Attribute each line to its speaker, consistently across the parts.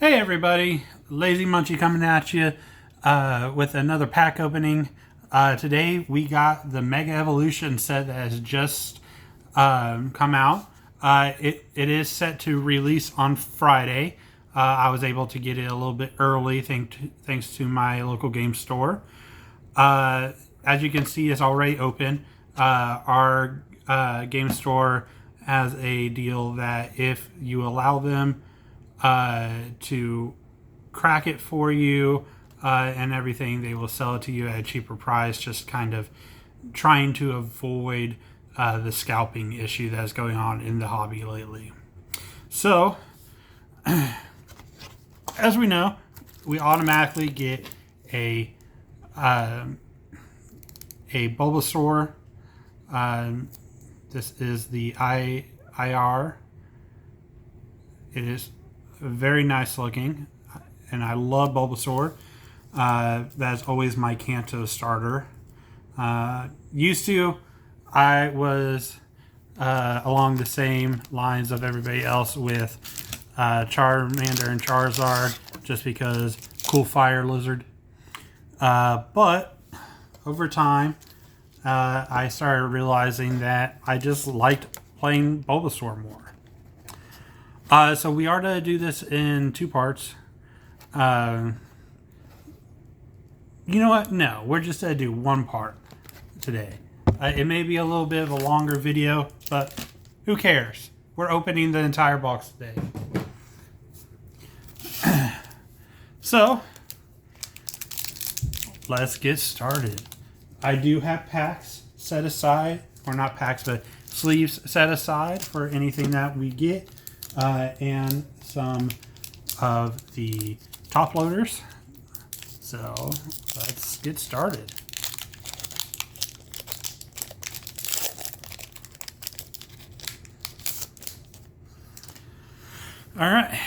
Speaker 1: Hey everybody, Lazy Munchy coming at you with another pack opening. Today we got the Mega Evolution set that has just come out. It is set to release on Friday. I was able to get it a little bit early thanks to my local game store. As you can see, it's already open. Our game store has a deal that if you allow them to crack it for you and everything, they will sell it to you at a cheaper price, just kind of trying to avoid the scalping issue that's going on in the hobby lately. So, as we know, we automatically get a Bulbasaur. This is the IR. It is very nice looking, and I love Bulbasaur. That's always my Kanto starter. Used to, I was along the same lines of everybody else with Charmander and Charizard, just because cool fire lizard. But over time, I started realizing that I just liked playing Bulbasaur more. So we are to do this in two parts. You know what? No, we're just going to do one part today. It may be a little bit of a longer video, but who cares? We're opening the entire box today. So, let's get started. I do have packs set aside, or not packs, but sleeves set aside for anything that we get. And some of the top loaders. So let's get started. All right,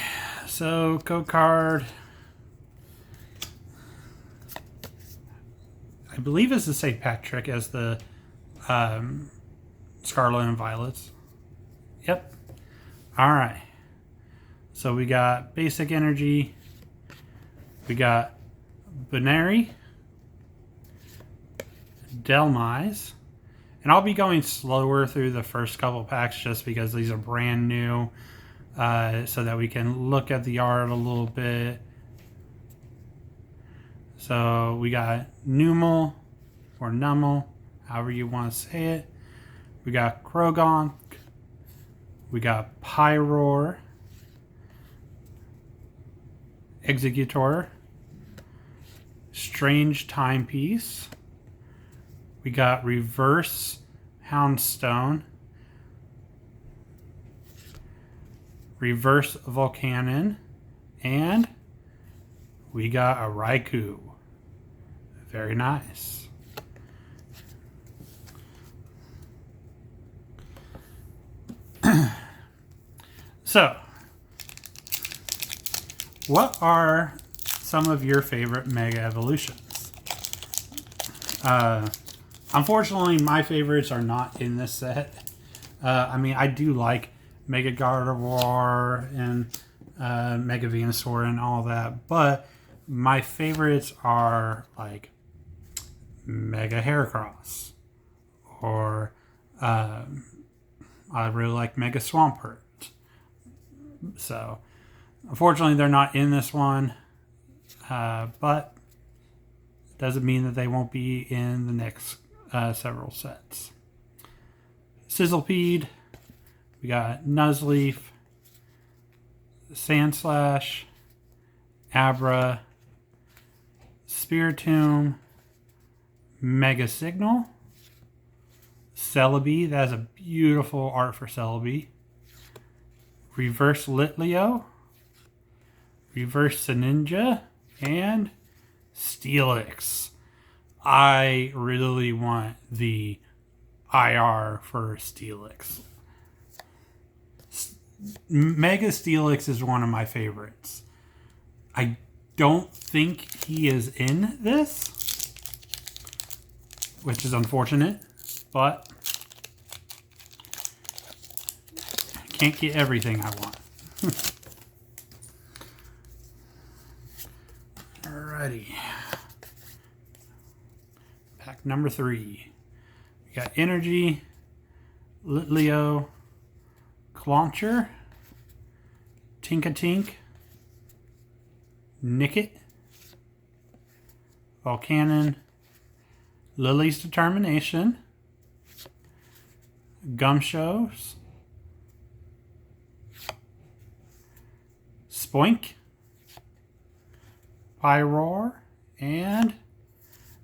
Speaker 1: so code card. I believe it's the same pack trick as the Scarlet and Violets. Yep. All right. So we got Basic Energy. We got Binary. Delmise. And I'll be going slower through the first couple packs just because these are brand new. So that we can look at the art a little bit. So we got Numel or Nummel, however you want to say it. We got Krogonk. We got Pyroar, Executor, Strange Timepiece. We got Reverse Houndstone, Reverse Volcanon, and we got a Raikou. Very nice. So, what are some of your favorite Mega Evolutions? Unfortunately, my favorites are not in this set. I mean, I do like Mega Gardevoir and Mega Venusaur and all that, but my favorites are like Mega Heracross, or I really like Mega Swampert. So, unfortunately, they're not in this one, but it doesn't mean that they won't be in the next several sets. Sizzlepede, we got Nuzleaf, Sandslash, Abra, Spiritomb, Mega Signal, Celebi. That's a beautiful art for Celebi. Reverse Litleo, Reverse Ninja, and Steelix. I really want the IR for Steelix. Mega Steelix is one of my favorites. I don't think he is in this, which is unfortunate, but can't get everything I want. Alrighty. Pack number 3. We got Energy, Litleo, Clauncher, Tinkatink, Nickit, Volcanon, Lily's Determination, Gumshoes, Spoink, Pyroar, and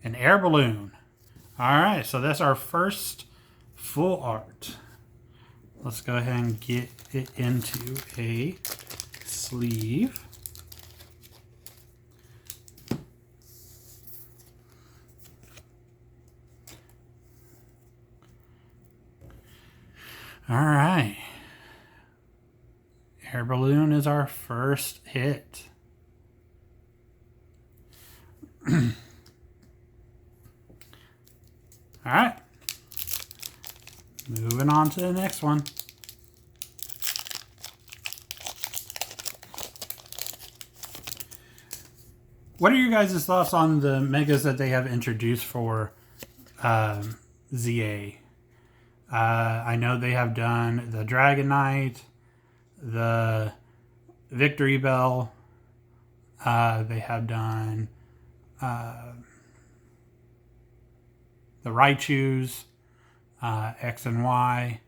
Speaker 1: an air balloon. Alright, so that's our first full art. Let's go ahead and get it into a sleeve. Alright. Air balloon is our first hit. Alright. Moving on to the next one. What are your guys' thoughts on the megas that they have introduced for ZA? I know they have done the Dragonite, the Victory Bell. They have done the Raichus, X and Y.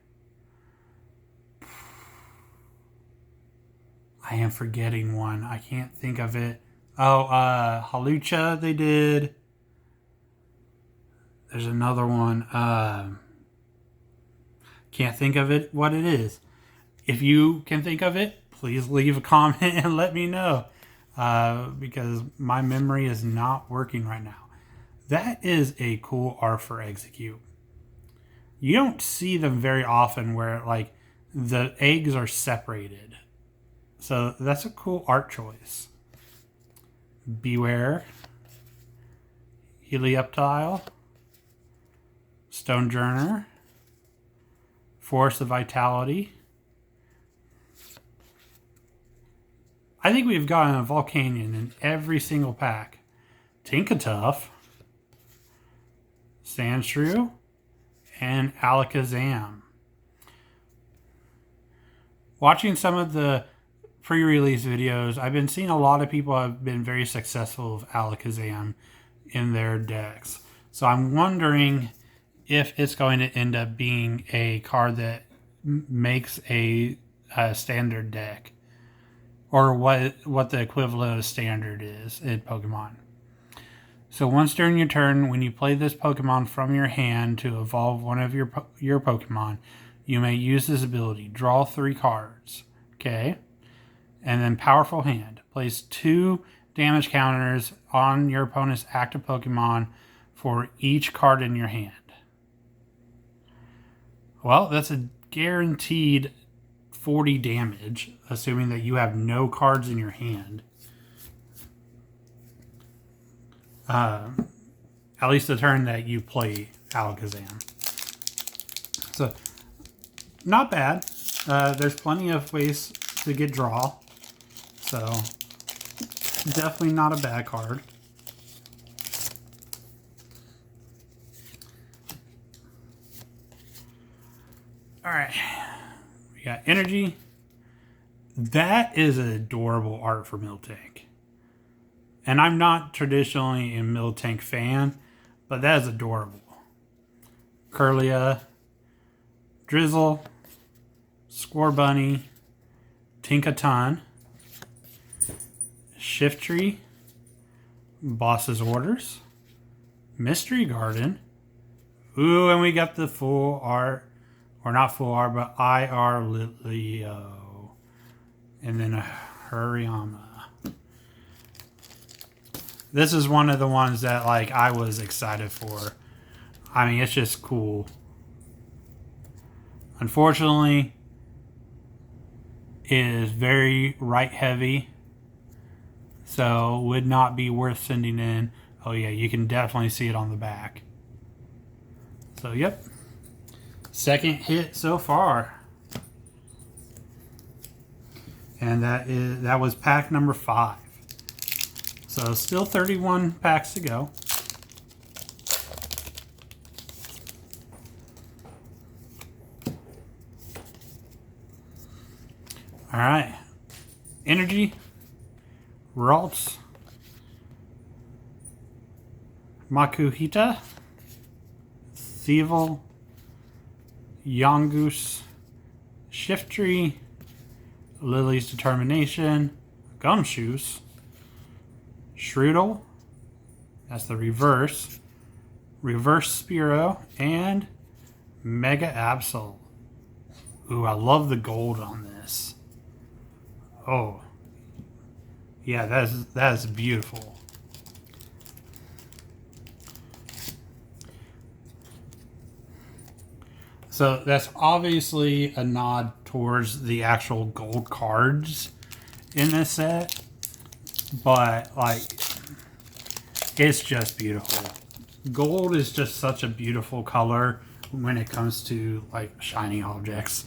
Speaker 1: I am forgetting one. I can't think of it. Oh, Halucha they did. There's another one. Can't think of it, what it is. If you can think of it, please leave a comment and let me know. Because my memory is not working right now. That is a cool art for Execute. You don't see them very often where like the eggs are separated. So that's a cool art choice. Beware, Helioptile, Stonejourner, Force of Vitality. I think we've gotten a Volcanion in every single pack. Tinkatuff, Sandshrew, and Alakazam. Watching some of the pre-release videos, I've been seeing a lot of people have been very successful with Alakazam in their decks. So I'm wondering if it's going to end up being a card that makes a standard deck, or what the equivalent of standard is in Pokemon. So once during your turn, when you play this Pokemon from your hand to evolve one of your Pokemon, you may use this ability. Draw 3 cards. Okay? And then Powerful Hand. Place 2 damage counters on your opponent's active Pokemon for each card in your hand. Well, that's a guaranteed 40 damage, assuming that you have no cards in your hand. At least the turn that you play Alakazam. So, not bad. There's plenty of ways to get draw. So, definitely not a bad card. Alright. We got Energy. That is an adorable art for Miltank. And I'm not traditionally a Miltank fan, but that is adorable. Curlia, Drizzle, Scorbunny, Tinkaton, Shiftry, Boss's Orders, Mystery Garden. Ooh, and we got the full art, or not full art, but IR Litleo. And then a Hariyama. This is one of the ones that like I was excited for. I mean, it's just cool. Unfortunately, it is very right heavy, so would not be worth sending in. Oh yeah, you can definitely see it on the back. So yep, second hit so far, and that was pack number 5. So still 31 packs to go. All right. Energy, Ralts, Makuhita, Thievel, Yongoose, Shiftry, Lily's Determination, Gumshoes, Shroodle, that's the reverse, Reverse Spearow, and Mega Absol. Ooh, I love the gold on this. Oh, yeah, that is beautiful. So that's obviously a nod towards the actual gold cards in this set, but like, it's just beautiful. Gold is just such a beautiful color when it comes to like shiny objects.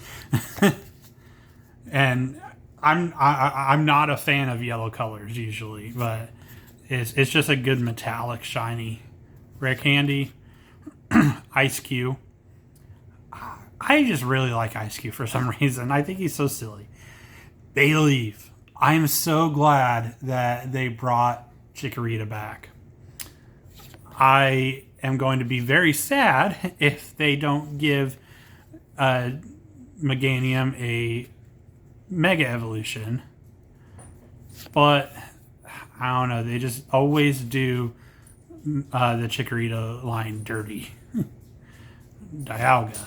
Speaker 1: And I'm not a fan of yellow colors usually, but it's just a good metallic shiny. Rare Candy, Ice Cube. I just really like Ice Cube for some reason. I think he's so silly. Bayleaf. I am so glad that they brought Chikorita back. I am going to be very sad if they don't give Meganium a Mega Evolution. But I don't know. They just always do the Chikorita line dirty. Dialga.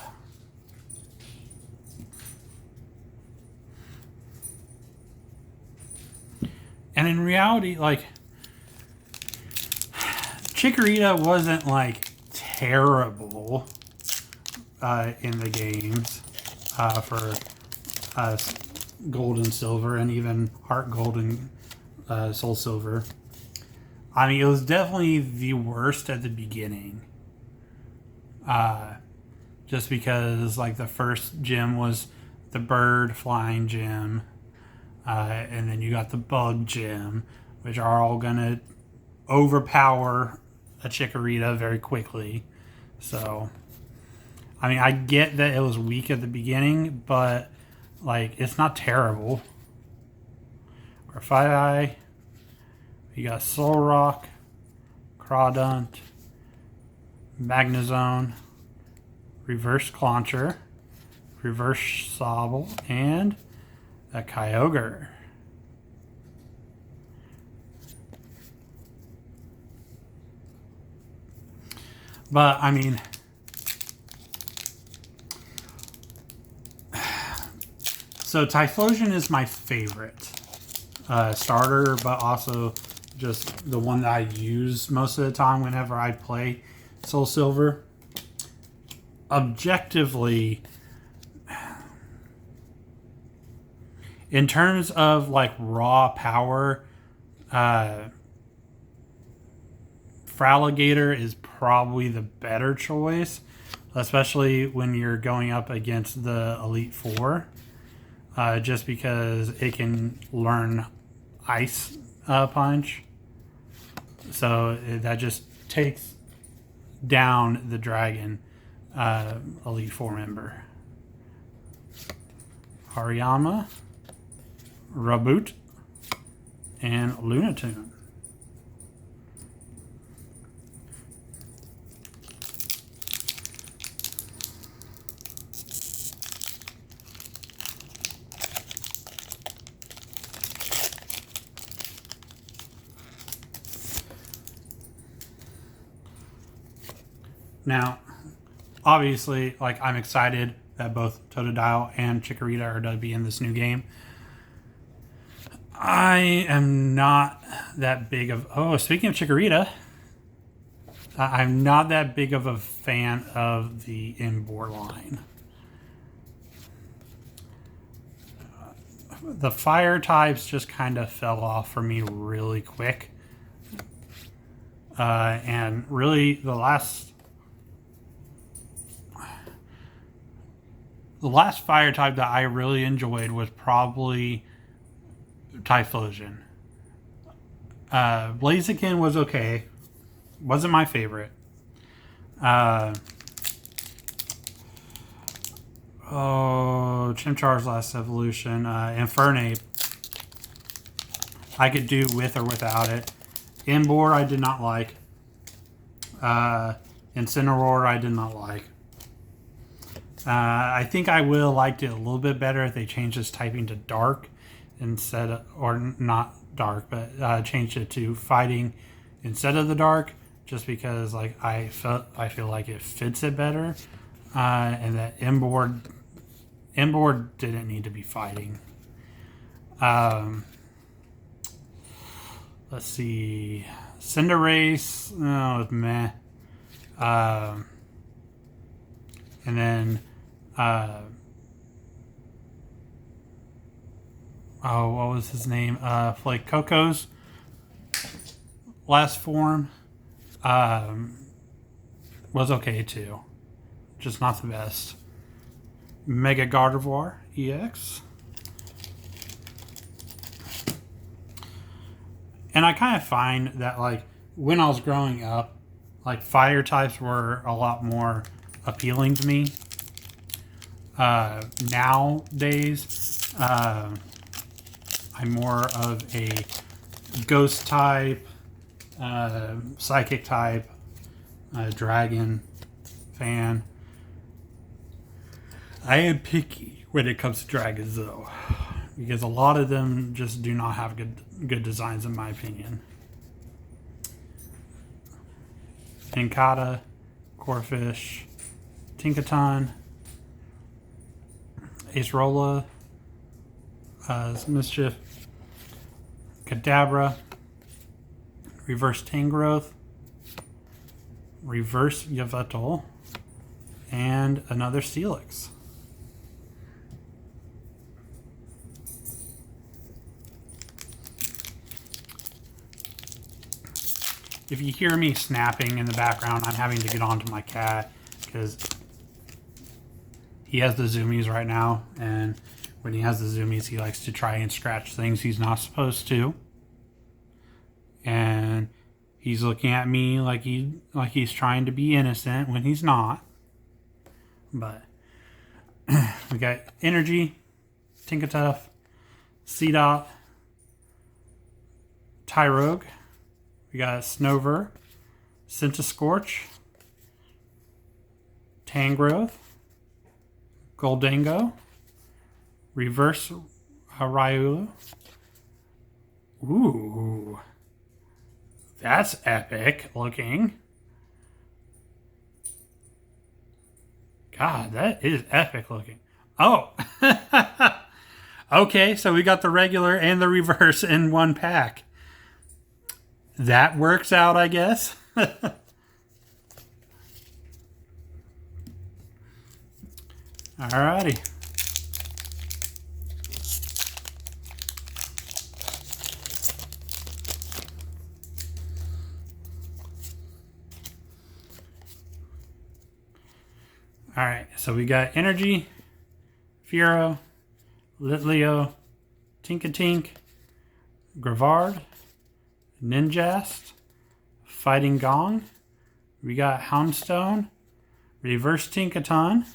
Speaker 1: And in reality, like, Chikorita wasn't, like, terrible in the games for Gold and Silver, and even Heart Gold and Soul Silver. I mean, it was definitely the worst at the beginning. Just because, like, the first gym was the bird flying gym. And then you got the bug gym, which are all going to overpower a Chikorita very quickly. So, I mean, I get that it was weak at the beginning, but, like, it's not terrible. Grafaiai, you got Solrock, Crawdaunt, Magnezone, Reverse Clauncher, Reverse Sobble, and a Kyogre. But, I mean, so Typhlosion is my favorite starter, but also just the one that I use most of the time whenever I play Soul Silver. Objectively, in terms of like raw power, Fraligator is probably the better choice, especially when you're going up against the Elite Four, just because it can learn Ice Punch. So that just takes down the Dragon Elite Four member. Hariyama, Raboot, and Lunatone. Now, obviously, like, I'm excited that both Totodile and Chikorita are going to be in this new game. I am not that big of... Oh, speaking of Chikorita, I'm not that big of a fan of the Emboar line. The fire types just kind of fell off for me really quick. And really, the last fire type that I really enjoyed was probably Typhlosion. Blaziken was okay. Wasn't my favorite. Chimchar's last evolution. Infernape. I could do with or without it. Emboar I did not like. Incineroar I did not like. I think I would have liked it a little bit better if they changed this typing to dark instead of, or not dark, but changed it to fighting instead of the dark, just because like I feel like it fits it better, and that Emboar didn't need to be fighting. Let's see, Cinderace, oh, meh. And then, what was his name? Like Coco's last form was okay too, just not the best. Mega Gardevoir EX. And I kind of find that like when I was growing up, like fire types were a lot more appealing to me. Nowadays, I'm more of a ghost type, psychic type, dragon fan. I am picky when it comes to dragons though, because a lot of them just do not have good designs in my opinion. Inkata, Corphish, Tinkaton, Acerola, Mischief, Kadabra, Reverse Tangrowth, Reverse Yveltal, and another Steelix. If you hear me snapping in the background, I'm having to get onto my cat because he has the zoomies right now, and when he has the zoomies, he likes to try and scratch things he's not supposed to. And he's looking at me like he's trying to be innocent when he's not. But we got Energy, Tinkatuff, Seedot, Tyrogue. We got Snover, Centiskorch, Tangrowth, Goldango, Reverse Raiulu. Ooh, that's epic looking. God, that is epic looking. Oh, okay, so we got the regular and the reverse in one pack. That works out, I guess. Alrighty. Alright, so we got Energy, Fearow, Litleo, Tinkatink, Gravard, Ninjast, Fighting Gong. We got Houndstone, Reverse Tinkaton.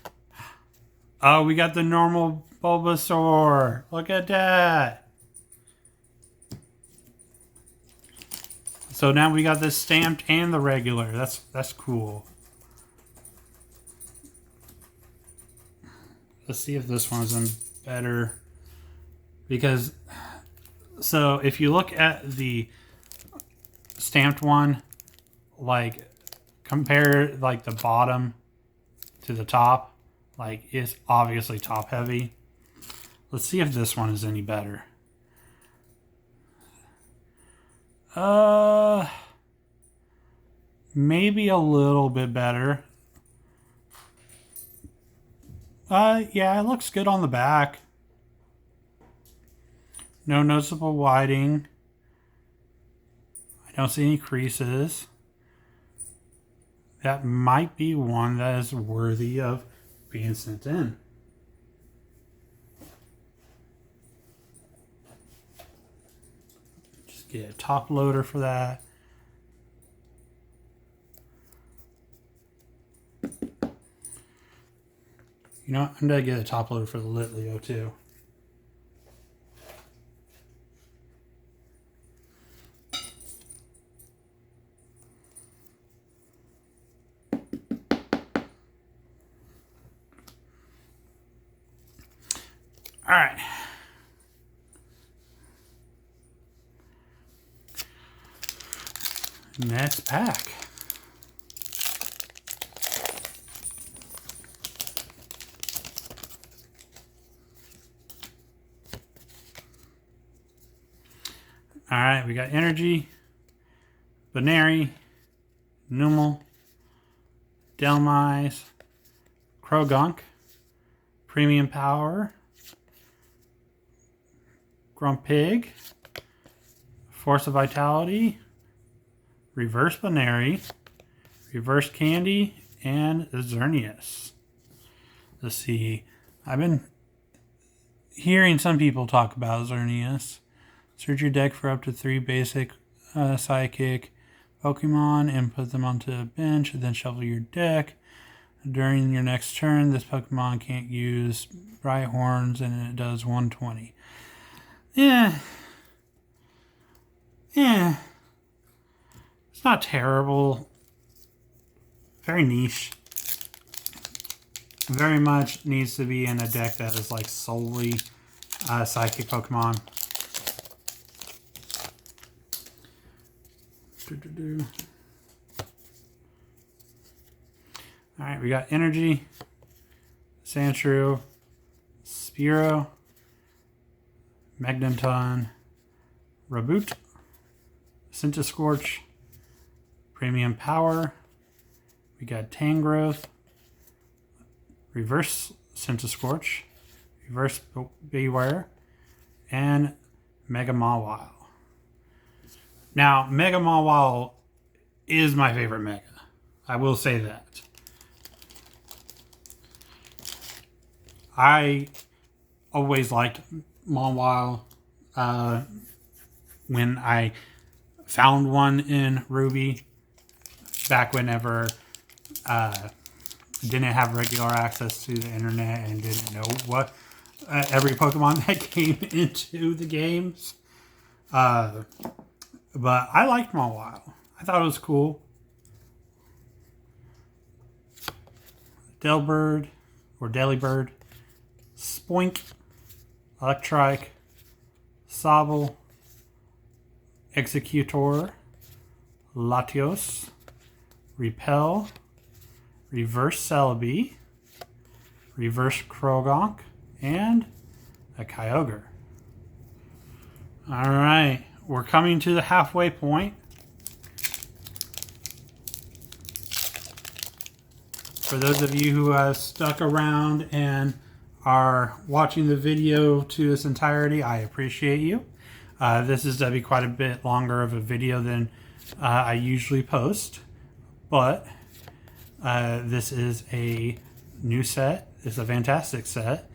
Speaker 1: Oh, we got the normal Bulbasaur. Look at that. So now we got this stamped and the regular. That's cool. Let's see if this one's in better. Because, so if you look at the stamped one, like compare like the bottom to the top, like it's obviously top heavy. Let's see if this one is any better. Maybe a little bit better. Yeah, it looks good on the back. No noticeable whiting. I don't see any creases. That might be one that is worthy of being sent in. Just get a top loader for that. You know what? I'm going to get a top loader for the Litleo too. All right. Next pack. All right, we got Energy, Banary, Numel, Delmise, Krogunk, Premium Power, Grumpig, Force of Vitality, Reverse Banary, Reverse Candy, and Xerneas. Let's see. I've been hearing some people talk about Xerneas. Search your deck for up to 3 basic Psychic Pokemon and put them onto a bench, and then shuffle your deck. During your next turn, this Pokemon can't use Bright Horns, and it does 120. Yeah. It's not terrible. Very niche. Very much needs to be in a deck that is like solely Psychic Pokemon. Alright, we got Energy, Sandshrew, Spearow, Magneton, Raboot, Centiskorch, Premium Power. We got Tangrowth, Reverse Centiskorch, Reverse Beware, and Mega Mawile. Now, Mega Mawile is my favorite Mega. I will say that. I always liked Mawile when I found one in Ruby, back whenever didn't have regular access to the internet and didn't know what every Pokemon that came into the games. But I liked Mawile. I thought it was cool. Delbird, or Delibird, Spoink, Electrike, Sobble, Executor, Latios, Repel, Reverse Celebi, Reverse Krogunk, and a Kyogre. Alright, we're coming to the halfway point. For those of you who have stuck around and are watching the video to its entirety, I appreciate you. This is going to be quite a bit longer of a video than I usually post, but this is a new set. It's a fantastic set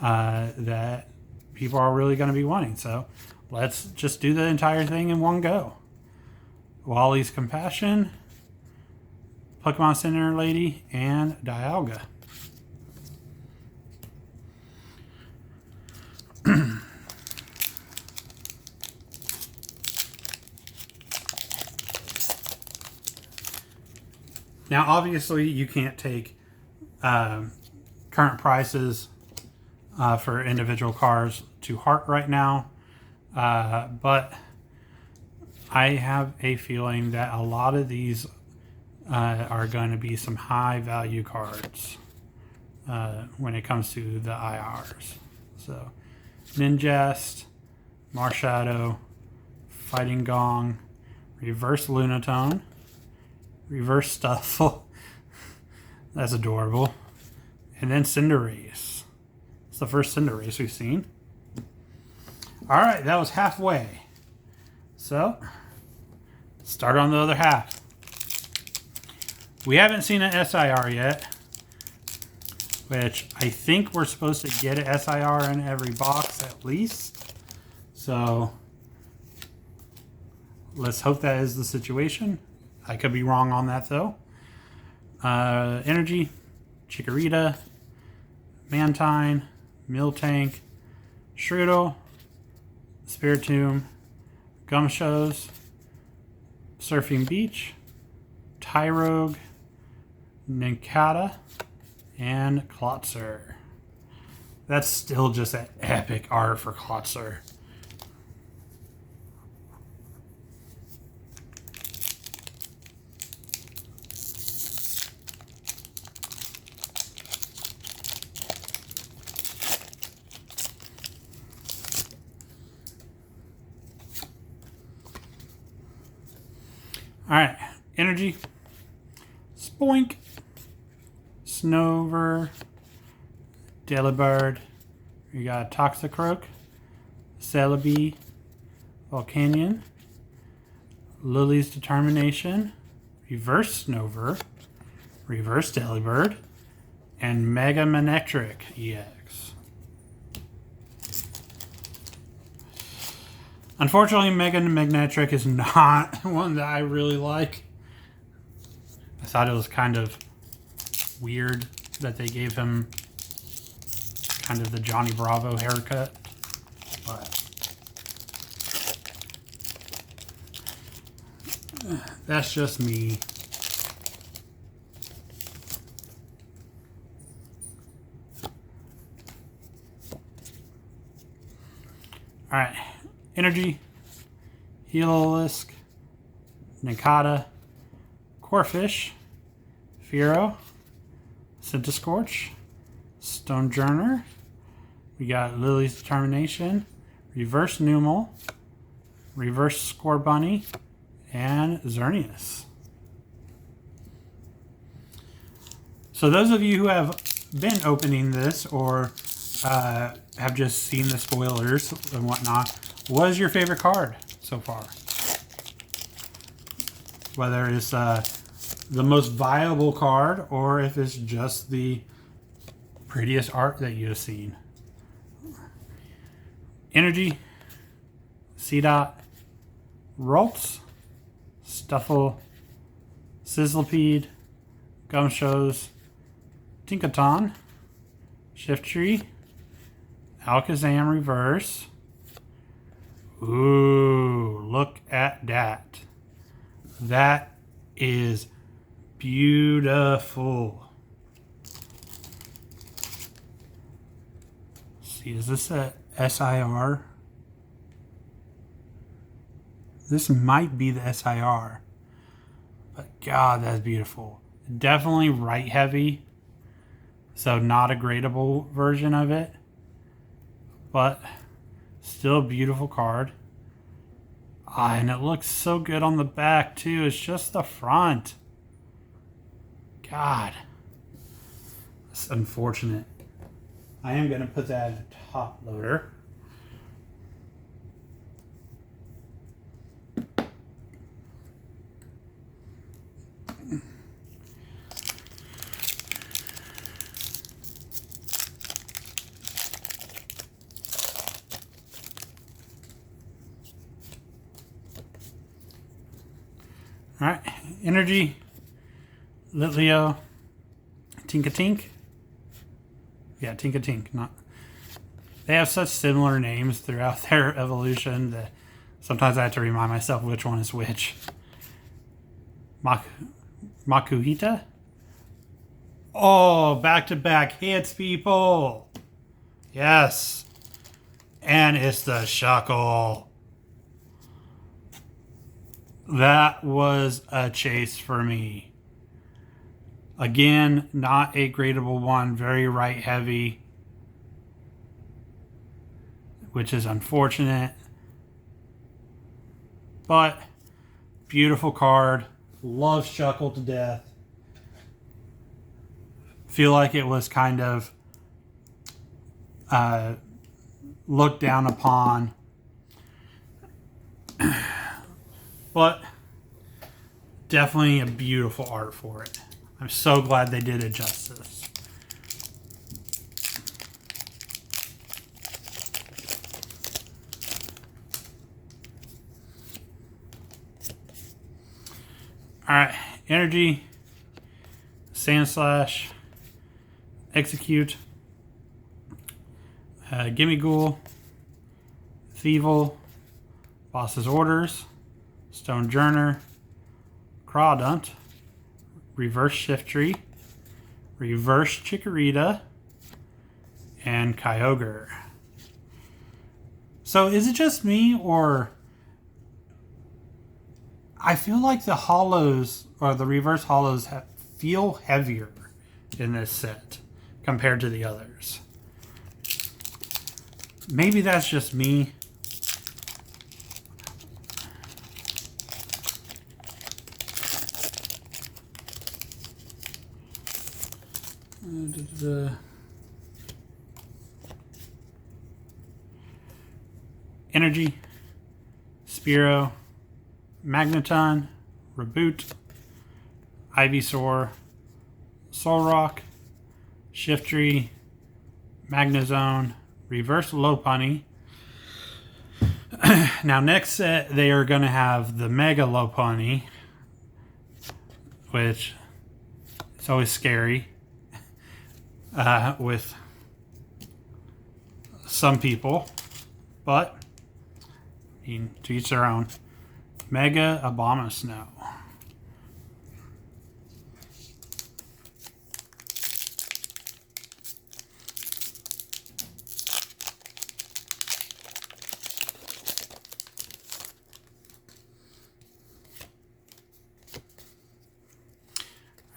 Speaker 1: that people are really going to be wanting. So let's just do the entire thing in one go. Wally's Compassion, Pokemon Center Lady, and Dialga. Now, obviously, you can't take current prices for individual cars to heart right now, but I have a feeling that a lot of these are going to be some high value cards when it comes to the IRs. So, Ninjast, Marshadow, Fighting Gong, Reverse Lunatone, Reverse Stuffle. That's adorable. And then Cinderace. It's the first Cinderace we've seen. Alright, that was halfway. So, start on the other half. We haven't seen an SIR yet, which I think we're supposed to get an SIR in every box at least. So, Let's hope that is the situation. I could be wrong on that though. Energy, Chikorita, Mantine, Miltank, Shroodle, Spiritomb, Gumshoes, Surfing Beach, Tyrogue, Nincada, and Klotzer. That's still just an epic art for Klotzer. Alright, Energy, Spoink, Snover, Delibird, you got Toxicroak, Celebi, Volcanion, Lily's Determination, Reverse Snover, Reverse Delibird, and Mega Manectric EX. Unfortunately, Mega Manectric is not one that I really like. I thought it was kind of weird that they gave him kind of the Johnny Bravo haircut, but that's just me. Alright, Energy, Heliolisk, Nincada, Corphish, Fearow, Centiskorch, Stonejourner. We got Lily's Determination, Reverse Numel, Reverse Scorbunny, and Xerneas. So those of you who have been opening this or have just seen the spoilers and whatnot, what is your favorite card so far? Whether it's the most viable card or if it's just the prettiest art that you've seen. Energy, Seedot, Ralts, Stuffle, Sizzlipede, Gumshoes, Tinkaton, Shiftry, Alakazam Reverse. Ooh, look at that. That is beautiful. See, is this a SIR? This might be the SIR. But God, that's beautiful. Definitely right heavy. So not a gradable version of it. But still a beautiful card. Ah, and it looks so good on the back too. It's just the front. God. That's unfortunate. I am going to put that in a top loader. Alright, Energy, Litleo, Tinkatink. Yeah, Tinkatink. They have such similar names throughout their evolution that sometimes I have to remind myself which one is which. Makuhita? Oh, back-to-back hits, people! Yes! And it's the Shuckle. That was a chase for me. Again, not a gradable one. Very right heavy. Which is unfortunate. But, beautiful card. Love Shuckle to death. Feel like it was kind of looked down upon. But definitely a beautiful art for it. I'm so glad they did it justice. Alright, energy, sand slash, execute, gimme ghoul, thievel, boss's orders, stone journer, crawdunt, reverse shift tree, reverse chikorita, and kyogre. So is it just me, or I feel like the hollows or the reverse hollows feel heavier in this set compared to the others? Maybe that's just me. Energy, Spearow, Magneton, Reboot, Ivysaur, Solrock, Shiftry, Magnezone, Reverse Lopunny. Now next set they are going to have the Mega Lopunny, which is always scary with some people, but I mean, to each their own. Mega Abomasnow.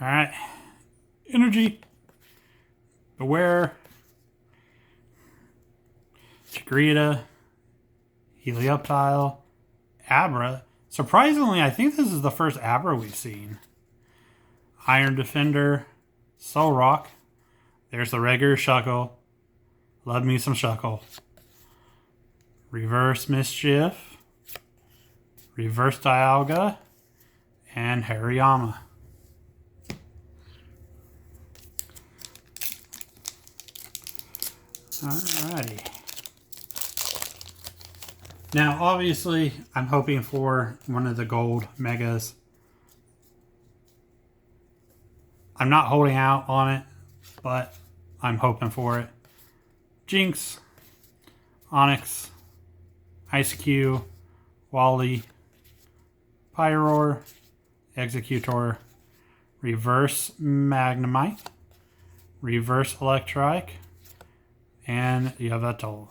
Speaker 1: Alright. Energy. Beware. Chikorita. Helioptile. Abra. Surprisingly, I think this is the first Abra we've seen. Iron Defender. Solrock. There's the regular Shuckle. Love me some Shuckle. Reverse Mischief. Reverse Dialga. And Hariyama. Alrighty. Now, obviously, I'm hoping for one of the gold megas. I'm not holding out on it, but I'm hoping for it. Jinx, Onyx, Ice-Q, Wally, Pyroar, Executor, Reverse Magnemite, Reverse Electrike, and Yveltal.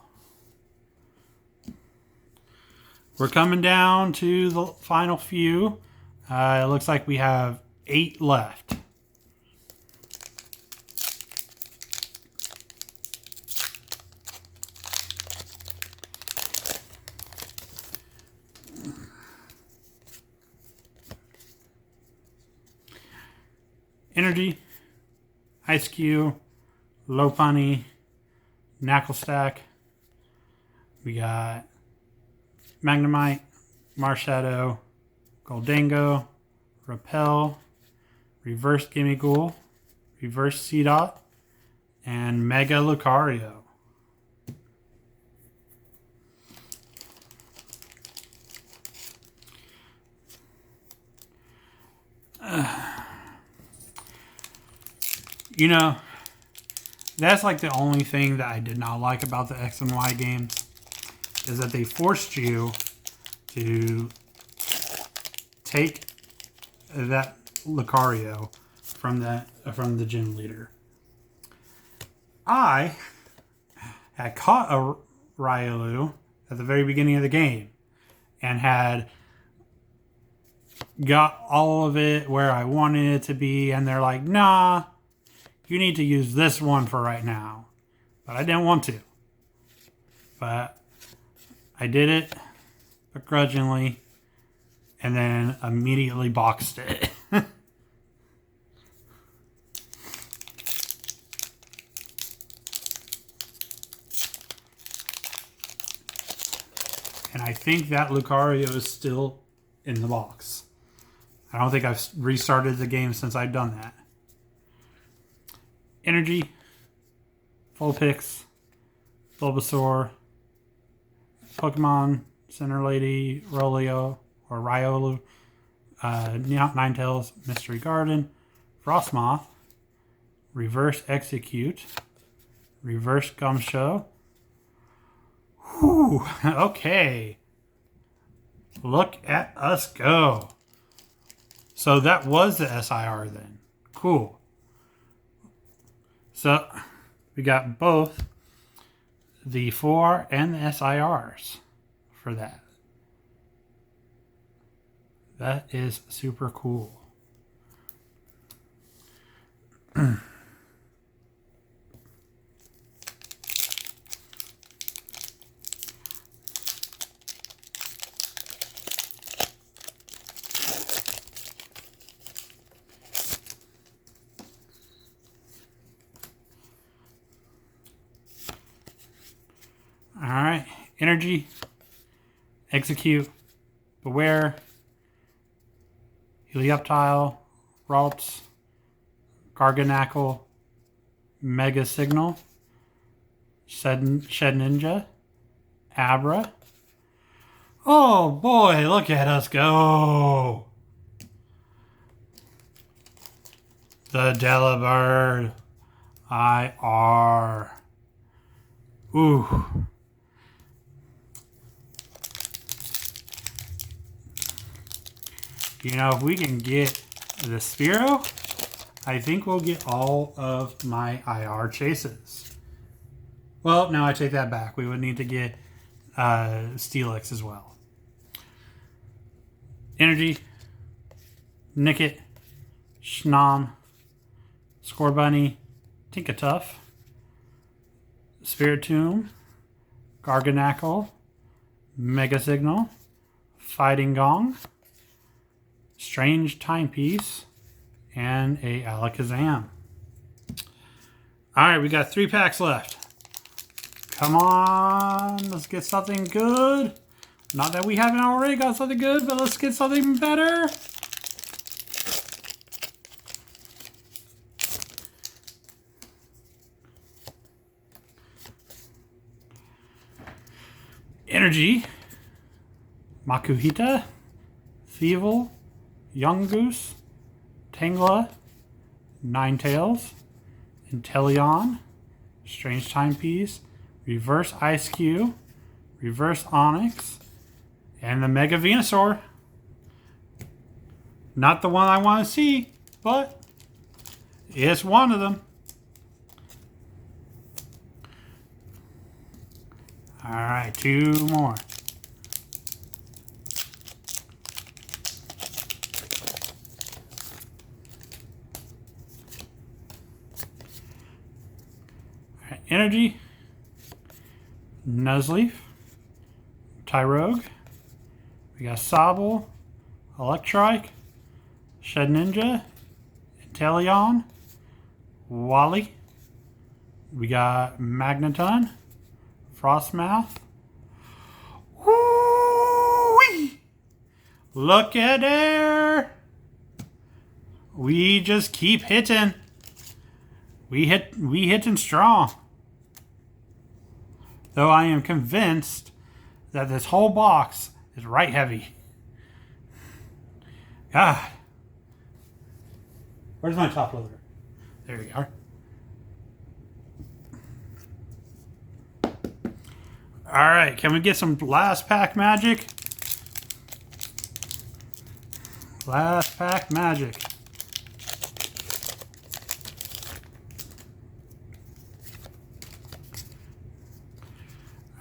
Speaker 1: We're coming down to the final few. It looks like we have 8 left. Energy, Ice-Q, Lopunny, Knucklestack. We got Magnemite, Marshadow, Goldango, Repel, Reverse Gimme Ghoul, Reverse Seedot, and Mega Lucario. You know, that's like the only thing that I did not like about the X and Y games, is that they forced you to take that Lucario from the gym leader. I had caught a Riolu at the very beginning of the game and had got all of it where I wanted it to be, and they're like, nah, you need to use this one for right now. But I didn't want to. But I did it begrudgingly and then immediately boxed it. And I think that Lucario is still in the box. I don't think I've restarted the game since I've done that. Energy, Vulpix, Bulbasaur, Pokemon Center Lady, Rolio, or Riolu, Ninetales, Mystery Garden, Frostmoth, Reverse Execute, Reverse Gumshoe. Whew, okay. Look at us go. So that was the SIR then. Cool. So we got both the 4 and the SIRs for that. That is super cool. Alright, Energy, Execute, Beware, Helioptile, Ralts, Garganackle, Mega Signal, Shed Ninja, Abra. Oh boy, look at us go! The Delibird IR. Ooh. You know, if we can get the Spearow, I think we'll get all of my IR chases. Well, no, I take that back. We would need to get Steelix as well. Energy, Nickit, Schnom, Scorbunny, Tinkatuff, Spiritomb, Garganackle, Mega Signal, Fighting Gong, Strange Timepiece, and a Alakazam. Alright, we got 3 packs left. Come on, let's get something good. Not that we haven't already got something good, but let's get something better. Energy, Makuhita, Thievel, Yungoos, Tangela, Ninetales, Inteleon, Strange Timepiece, Reverse Ice Cube, Reverse Onyx, and the Mega Venusaur. Not the one I want to see, but it's one of them. Alright, 2 more. Energy, Nuzleaf, Tyrogue, we got Sobble, Electrike, Shed Ninja, Inteleon, Wally, we got Magneton, Frostmouth. Woo-wee! Look at there! We just keep hitting. We hitting strong. Though I am convinced that this whole box is right heavy. God. Where's my top loader? There we are. Alright, can we get some last pack magic? Last pack magic.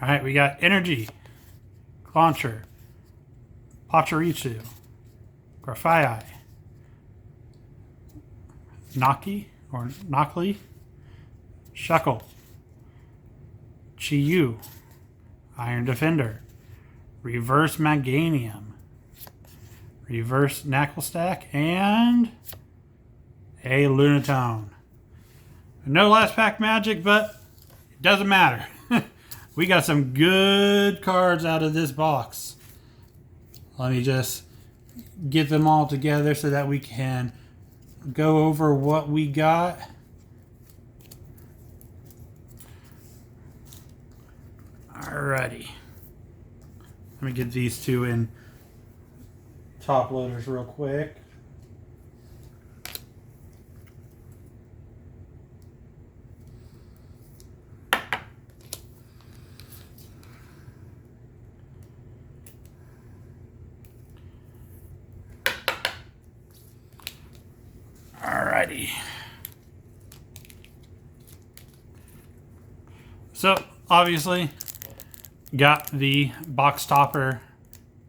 Speaker 1: Alright, we got Energy, Clauncher, Pachirisu, Grafaiai, Knockley, Shuckle, Chi-Yu, Iron Defender, Reverse Meganium, Reverse Knucklestack, and a Lunatone. No last pack magic, but it doesn't matter. We got some good cards out of this box. Let me just get them all together so that we can go over what we got. Alrighty. Let me get these two in top loaders real quick. Alrighty. So obviously got the box topper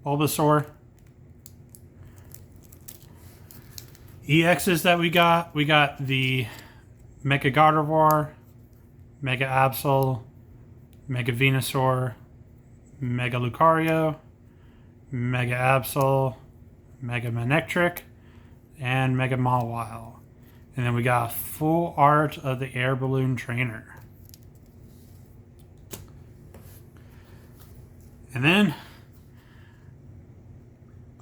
Speaker 1: Bulbasaur. EXs that we got the Mega Gardevoir, Mega Absol, Mega Venusaur, Mega Lucario, Mega Absol, Mega Manectric, and Mega Mawile. And then we got full art of the Air Balloon Trainer. And then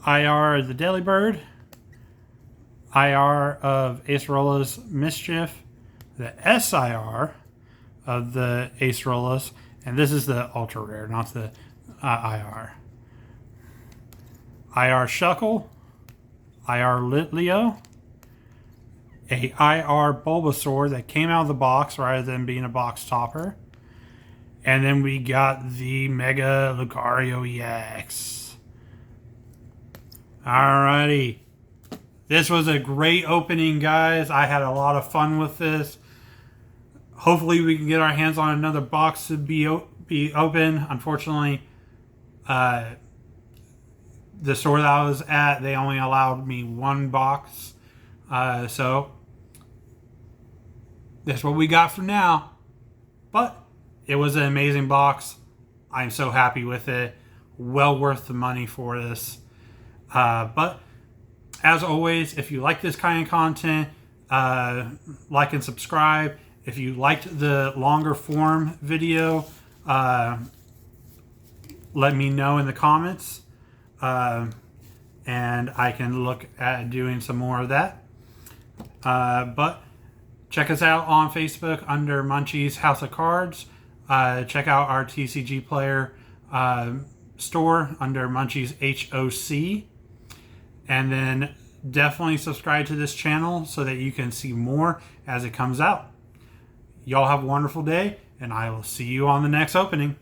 Speaker 1: IR the Delibird, IR of Acerola's Mischief, the SIR of the Acerolas, and this is the ultra rare, not the IR. IR Shuckle, IR Litleo, a IR Bulbasaur that came out of the box rather than being a box topper. And then we got the Mega Lucario EX. Alrighty. This was a great opening, guys. I had a lot of fun with this. Hopefully we can get our hands on another box to be open. Unfortunately, the store that I was at, they only allowed me one box. So that's what we got for now. But it was an amazing box. I'm so happy with it. Well worth the money for this. But as always, if you like this kind of content, like and subscribe. If you liked the longer form video, let me know in the comments. And I can look at doing some more of that. But check us out on Facebook under Munchys House of Cards. Check out our TCGplayer store under Munchys HOC. And then definitely subscribe to this channel so that you can see more as it comes out. Y'all have a wonderful day, and I will see you on the next opening.